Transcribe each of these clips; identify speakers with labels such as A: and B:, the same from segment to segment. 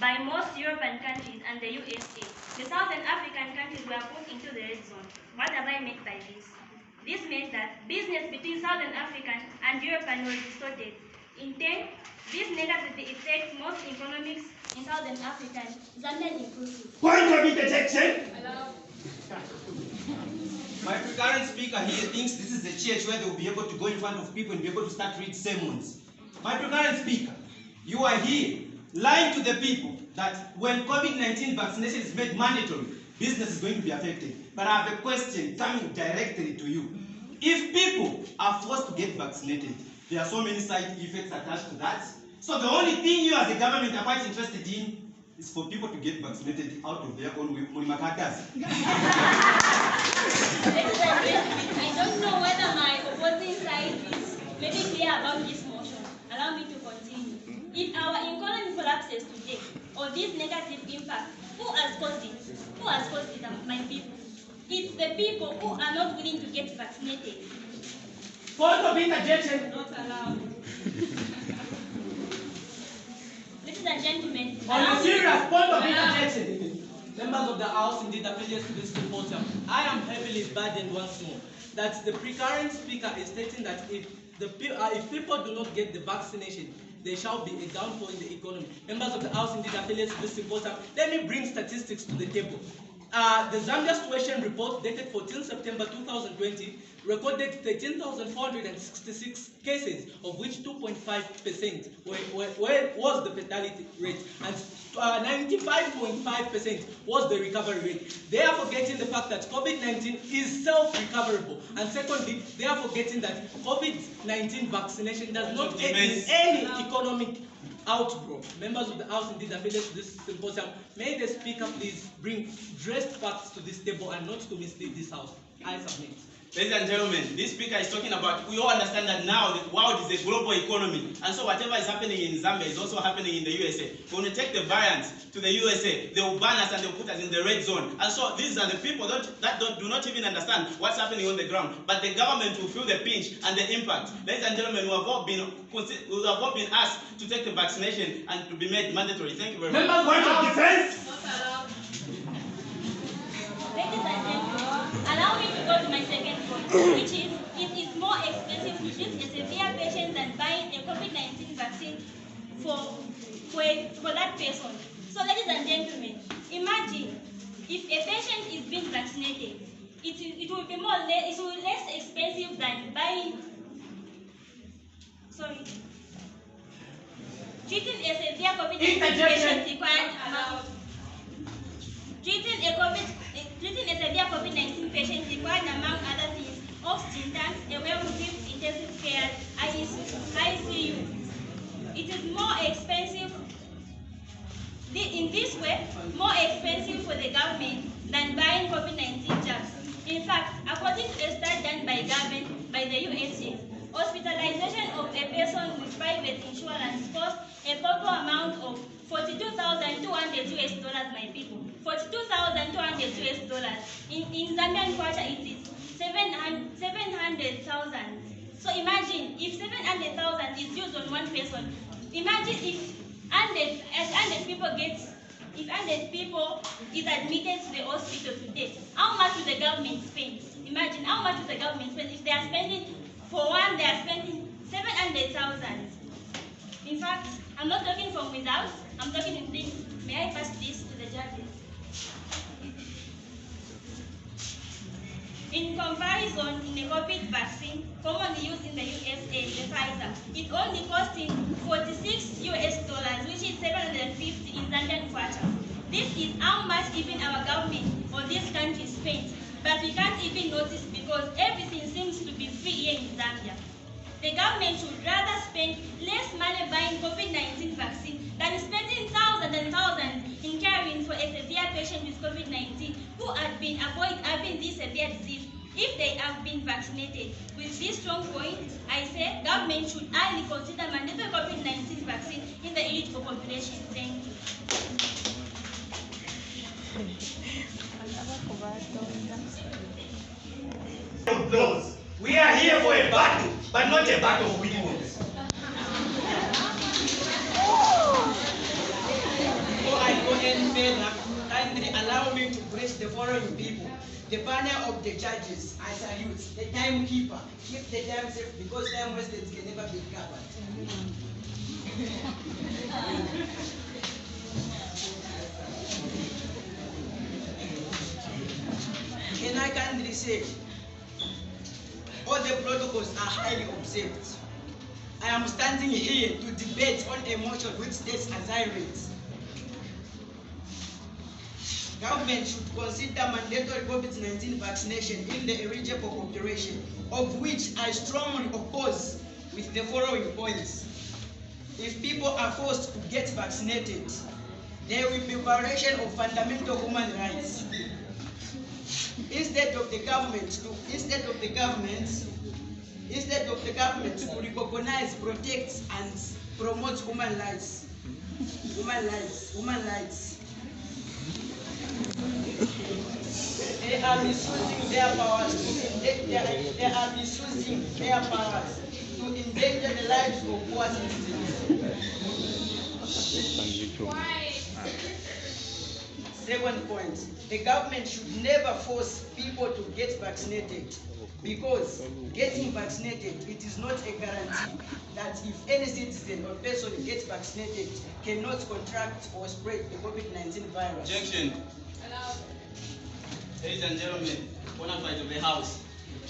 A: by most European countries and the USA. The Southern African countries were put into the red zone. What have I meant by this? This meant that business between Southern African and European was distorted. In turn, this negatively affects most economics in Southern Africa, Zambian inclusive.
B: Point of interjection.
C: My current speaker here thinks this is a church where they will be able to go in front of people and be able to start read sermons. My current speaker, you are here lying to the people that when COVID-19 vaccination is made mandatory, business is going to be affected. But I have a question coming directly to you. If people are forced to get vaccinated, there are so many side effects attached to that. So the only thing you as a government are quite interested in is for people to get vaccinated out of their own way.
A: I don't know whether my opposing side is maybe clear about this motion. Allow me to continue. If our economy collapses today, or this negative impact, who has caused it? Who has caused it, my people? It's the people who are not willing to get vaccinated.
B: Point of interjection.
A: Not allowed. Ladies and gentlemen,
B: On a serious point of interjection.
D: Members of the House, indeed affiliates to this symposium, I am heavily burdened once more that the current speaker is stating that if people do not get the vaccination, there shall be a downfall in the economy. Members of the House, indeed affiliates to this symposium, let me bring statistics to the table. The Zambia Situation Report dated 14 September 2020 recorded 13,466 cases, of which 2.5% was the fatality rate, and 95.5% was the recovery rate. They are forgetting the fact that COVID-19 is self-recoverable, and secondly, they are forgetting that COVID-19 vaccination does not end in any economic outgrowth. Members of the House, indeed affiliates to this symposium, may the speaker please bring dressed facts to this table and not to mislead this House. I submit.
C: Ladies and gentlemen, this speaker is talking about, we all understand that now the world is a global economy, and so whatever is happening in Zambia is also happening in the USA. When we take the variants to the USA, they will ban us and they will put us in the red zone. And so these are the people that do not even understand what's happening on the ground. But the government will feel the pinch and the impact. Ladies and gentlemen, we have all been asked to take the vaccination and to be made mandatory. Thank you very much.
B: Members, point of defense.
A: ladies and gentlemen, allow me to go to my second point, which is it is more expensive to treat a severe patient than buying a COVID-19 vaccine for that person. So, ladies and gentlemen, imagine if a patient is being vaccinated, it will be less expensive than buying. Treating a severe COVID-19 patient required amount. Treating a severe COVID-19 patient required, among other things, oxygen tanks, a well-equipped intensive care ICU. It is more expensive. In this way, more expensive for the government than buying COVID-19 jabs. In fact, according to a study done by government by the USA, hospitalization of a person with private insurance costs a total amount of $42,200 US, my people. $42,200 US. In Zambian kwacha, it is 700,000. So imagine if 700,000 is used on one person. Imagine if 100 people is admitted to the hospital today. How much will the government spend? Imagine how much will the government spend if they are spending for one. They are spending 700,000. In fact, I'm not talking from without. I'm talking in things. May I pass this to the judges? In comparison, in a COVID vaccine commonly used in the USA, the Pfizer, it only costing $46 US, which is 750 in Zambian kwacha. This is how much even our government or this country spends, but we can't even notice because everything seems to be free here in Zambia. The government should rather spend less money buying COVID-19 vaccine than spending thousands and thousands in caring for a severe patient with COVID-19 who had been avoiding having this severe disease if they have been vaccinated. With this strong point, I say government should highly consider mandatory COVID-19 vaccine in the eligible population. Thank you.
B: We are here for a battle, but not a battle of weapons.
E: further, kindly allow me to greet the following people. The panel of the judges, I salute. The timekeeper, keep the time safe because time wasted can never be recovered. Can I kindly say, all the protocols are highly observed. I am standing here to debate on a motion which states as I read. Government should consider mandatory COVID-19 vaccination in the eligible population, of which I strongly oppose with the following points. If people are forced to get vaccinated, there will be violation of fundamental human rights. Instead of the government to recognize, protect, and promote human rights. They are misusing their powers to endanger the lives of poor citizens. Second point, the government should never force people to get vaccinated, because getting vaccinated, it is not a guarantee that if any citizen or person gets vaccinated, cannot contract or spread the COVID-19 virus.
C: Objection. Ladies and gentlemen, bona fide of the House,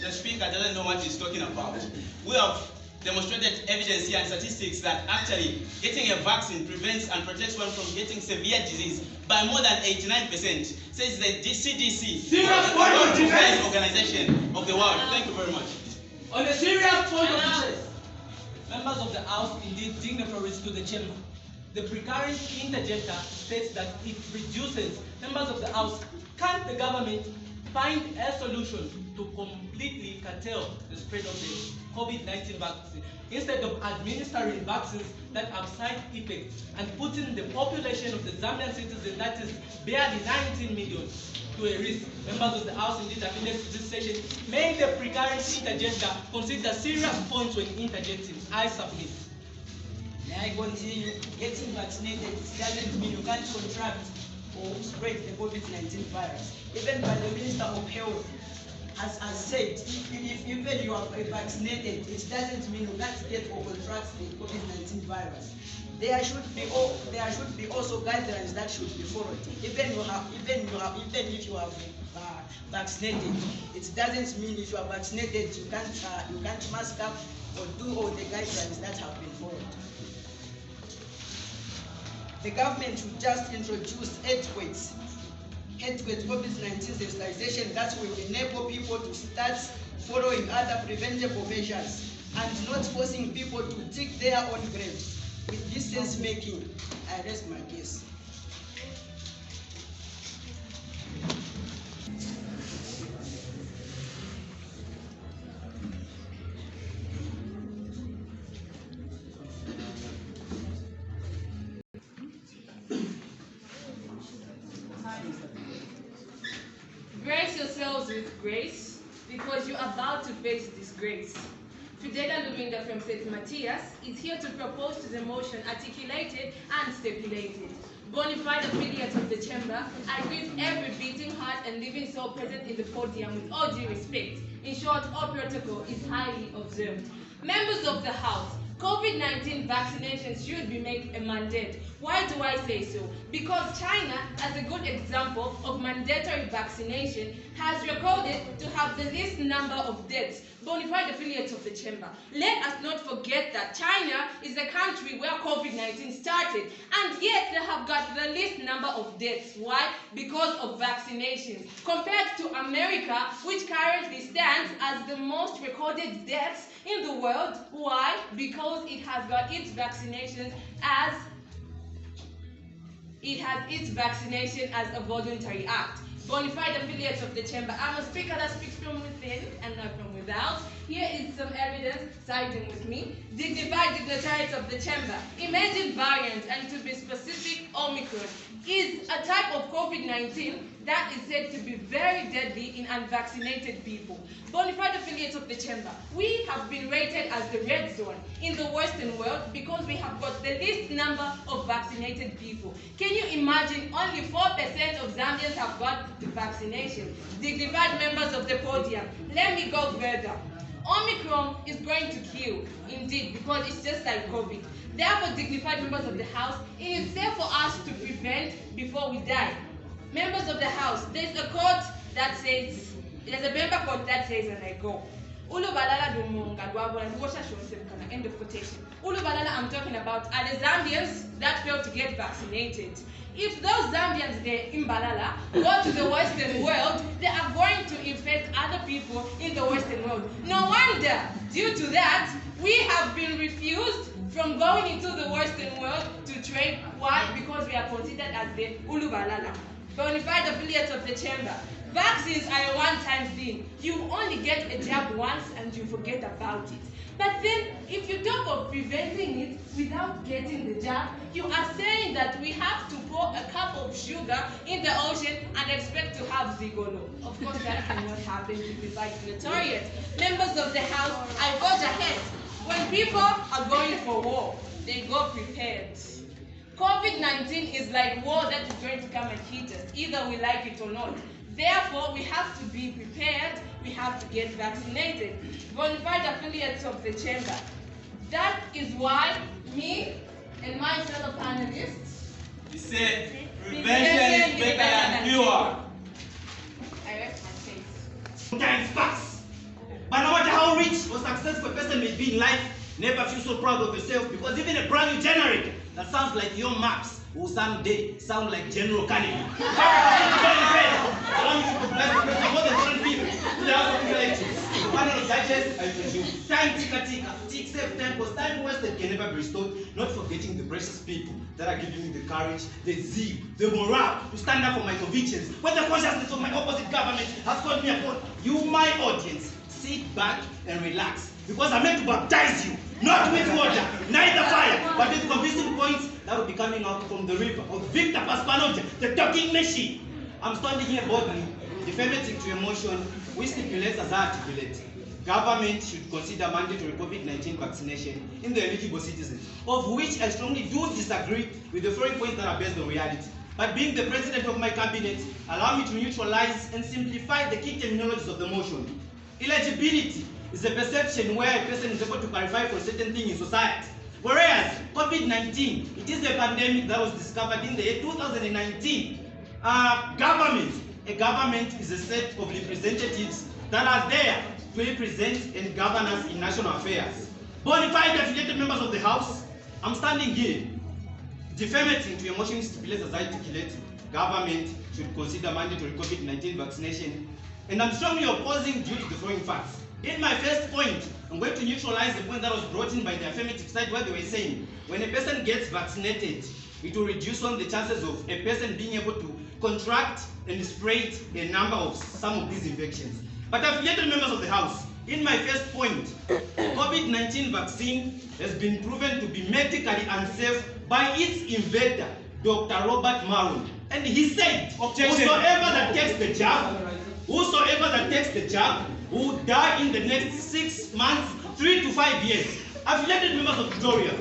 C: the Speaker doesn't know what he's talking about. We have demonstrated evidence here and statistics that actually getting a vaccine prevents and protects one from getting severe disease by more than 89%, says the CDC, the World Health Organization of the world. Thank you very much.
D: On a serious point of interest, members of the House indeed dignitaries to the chamber. The precarious interjector states that it reduces. Members of the House, can't the government find a solution to completely curtail the spread of the COVID-19 vaccine instead of administering vaccines that have side effects and putting the population of the Zambian citizens, that is barely 19 million, to a risk? Members of the House indeed affiliated to this session, may the precarious interjector consider serious points when interjecting. I submit.
E: May I continue? Getting vaccinated doesn't mean you can't contract or spread the COVID-19 virus. Even by the Minister of Health has said, if even you are vaccinated, it doesn't mean you can't get or contract the COVID-19 virus. There should be also guidelines that should be followed. Even if you have vaccinated, it doesn't mean if you are vaccinated you can't mask up or do all the guidelines that have been followed. The government should just introduce adequate COVID-19 sensitization that will enable people to start following other preventable measures and not forcing people to dig their own graves. With this sense making, I rest my case.
F: Brace yourselves with grace, because you're about to face disgrace. Fidela Luminda from St. Matthias is here to propose to the motion articulated and stipulated. Bonafide affiliates of the chamber, I greet every beating heart and living soul present in the podium with all due respect. In short, all protocol is highly observed. Members of the House, COVID-19 vaccinations should be made a mandate. Why do I say so? Because China, as a good example of mandatory vaccination, has recorded to have the least number of deaths. Bonafide affiliates of the chamber, let us not forget that China is the country where COVID-19 started, and yet they have got the least number of deaths. Why? Because of vaccinations. Compared to America, which currently stands as the most recorded deaths in the world. Why? Because it has got its vaccinations as a voluntary act. Bonafide affiliates of the chamber, I'm a speaker that speaks from within and not from without. Here is some evidence siding with me. Dignified dignitaries of the chamber, emerging variant, and to be specific, Omicron, is a type of COVID-19 that is said to be very deadly in unvaccinated people. Bonafide affiliates of the chamber, we have been rated as the red zone in the Western world because we have got the least number of vaccinated people. Can you imagine imagine only 4% of Zambians have got the vaccination. Dignified members of the podium, let me go further. Omicron is going to kill, indeed, because it's just like COVID. Therefore, dignified members of the House, it is safe for us to prevent before we die. Members of the House, there's a quote that says, there's a member quote that says, and I go, Ulubalala dumunga dwabona ndikosha shosemkana, end of quotation. Ulubalala, I'm talking about, are the Zambians that failed to get vaccinated. If those Zambians there in Balala go to the Western world, they are going to infect other people in the Western world. No wonder, due to that, we have been refused from going into the Western world to trade. Why? Because we are considered as the Ulubalala, bona fide affiliates of the chamber. Vaccines are a one-time thing. You only get a jab once and you forget about it. But then, if you talk of preventing it without getting the jab, you are saying that we have to pour a cup of sugar in the ocean and expect to have zigolo. Of course, that cannot happen to be victorious. Members of the House, I vote ahead. When people are going for war, they go prepared. COVID-19 is like war that is going to come and hit us, either we like it or not. Therefore, we have to be prepared, we have to get vaccinated. Bona fide affiliates of the chamber. That is why me and my fellow panelists,
C: We say prevention is better than cure.
F: I rest my case.
C: Sometimes facts. But no matter how rich or successful a person may be in life, never feel so proud of yourself, because even a brand new generator that sounds like your maps will someday sound like General Carnegie. Allow me to bless the person more than 400 people to the House of Elections. The panel of judges, I presume. Time tika, tick, save time, because time wasted can never be restored, not forgetting the precious people that are giving me the courage, the zeal, the morale to stand up for my convictions. When the consciousness of my opposite government has called me upon, you, my audience, sit back and relax, because I'm meant to baptize you, not with water, neither fire, but with convincing points that will be coming out from the river of Victor Paspanoja, the talking machine. I'm standing here boldly, defaming to emotion, which stipulates as I articulate. Government should consider mandatory COVID-19 vaccination in the eligible citizens, of which I strongly do disagree with the following points that are based on reality. But being the president of my cabinet, allow me to neutralize and simplify the key terminologies of the motion. Eligibility is a perception where a person is able to qualify for a certain thing in society. Whereas COVID-19, it is a pandemic that was discovered in the year 2019. A government is a set of representatives that are there to represent and govern us in national affairs. Bona fide affiliated members of the House, I'm standing here defaming to emotion stipulates as I articulate. Government should consider mandatory COVID-19 vaccination, and I'm strongly opposing due to the following facts. In my first point, I'm going to neutralize the point that was brought in by the affirmative side, where they were saying when a person gets vaccinated, it will reduce on the chances of a person being able to contract and spread a number of some of these infections. But affiliated members of the House, in my first point, COVID-19 vaccine has been proven to be medically unsafe by its inventor, Dr. Robert Maron. And he said, whosoever that takes the jab will die in the next 6 months, 3 to 5 years. Affiliated members of Victoria,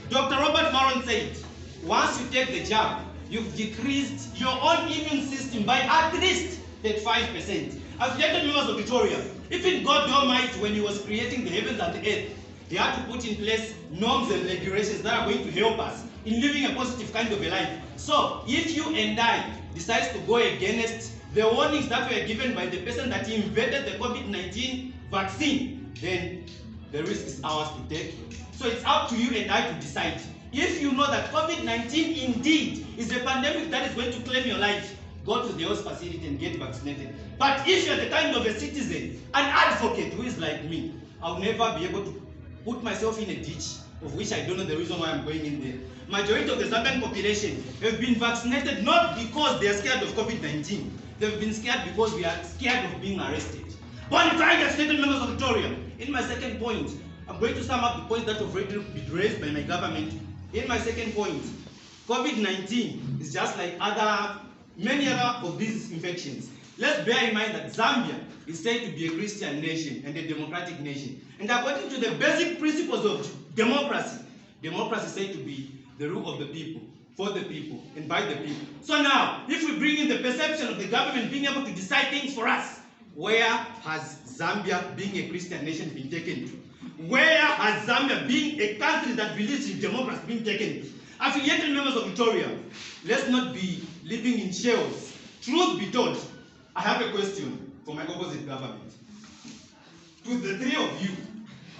C: Dr. Robert Maron said, once you take the jab, you've decreased your own immune system by at least 35%. Affiliated members of Victoria, even God Almighty, when he was creating the heavens and the earth, he had to put in place norms and regulations that are going to help us in living a positive kind of a life. So, if you and I decide to go against the warnings that were given by the person that invented the COVID-19 vaccine, then the risk is ours to take. So it's up to you and I to decide. If you know that COVID-19 indeed is a pandemic that is going to claim your life, go to the health facility and get vaccinated. But if you're the kind of a citizen, an advocate who is like me, I'll never be able to put myself in a ditch of which I don't know the reason why I'm going in there. Majority of the Zambian population have been vaccinated not because they are scared of COVID-19. They've been scared because we are scared of being arrested. Bona fide affiliated members of Victoria, in my second point, I'm going to sum up the points that have already been raised by my government. In my second point, COVID-19 is just like many other of these infections. Let's bear in mind that Zambia is said to be a Christian nation and a democratic nation. And according to the basic principles of democracy, democracy is said to be the rule of the people. for the people and by the people. So now, if we bring in the perception of the government being able to decide things for us, where has Zambia, being a Christian nation, been taken to? Where has Zambia, being a country that believes in democracy, been taken to? Affiliated members of Victoria, let's not be living in shells. Truth be told, I have a question for my opposite government. To the three of you,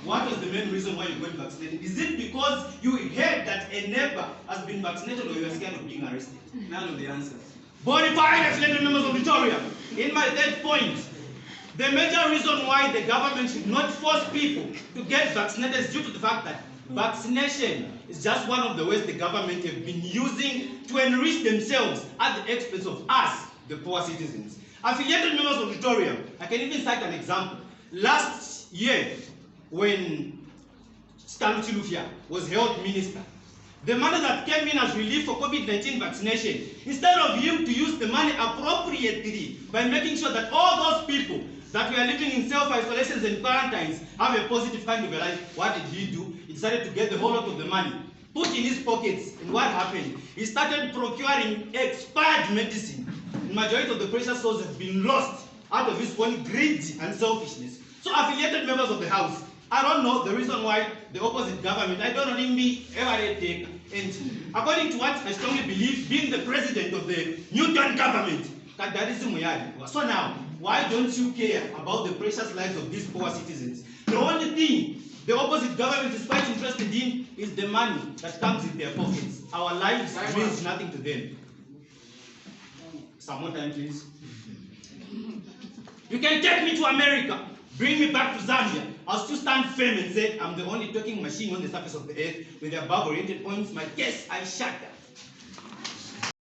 C: what was the main reason why you got vaccinated? Is it because you heard that a neighbor has been vaccinated, or you are scared of being arrested?
D: None of the answers.
C: Bonafide affiliated members of Victoria. In my third point, the major reason why the government should not force people to get vaccinated is due to the fact that vaccination is just one of the ways the government have been using to enrich themselves at the expense of us, the poor citizens. Affiliated members of Victoria, I can even cite an example. Last year, when Stan Chilufya was health minister, the money that came in as relief for COVID-19 vaccination, instead of him to use the money appropriately by making sure that all those people that were living in self-isolations and quarantines have a positive kind of a life, what did he do? He decided to get the whole lot of the money, put in his pockets, and what happened? He started procuring expired medicine. The majority of the precious souls have been lost out of his own greed and selfishness. So affiliated members of the House, I don't know the reason why the opposite government, I don't know ever take. And according to what I strongly believe, being the president of the Newton government, so now, why don't you care about the precious lives of these poor citizens? The only thing the opposite government is quite interested in is the money that comes in their pockets. Our lives means nothing to them. Some more time, please. You can take me to America, bring me back to Zambia. I'll still stand firm and say I'm the only talking machine on the surface of the earth with above-oriented points. My case, I shatter.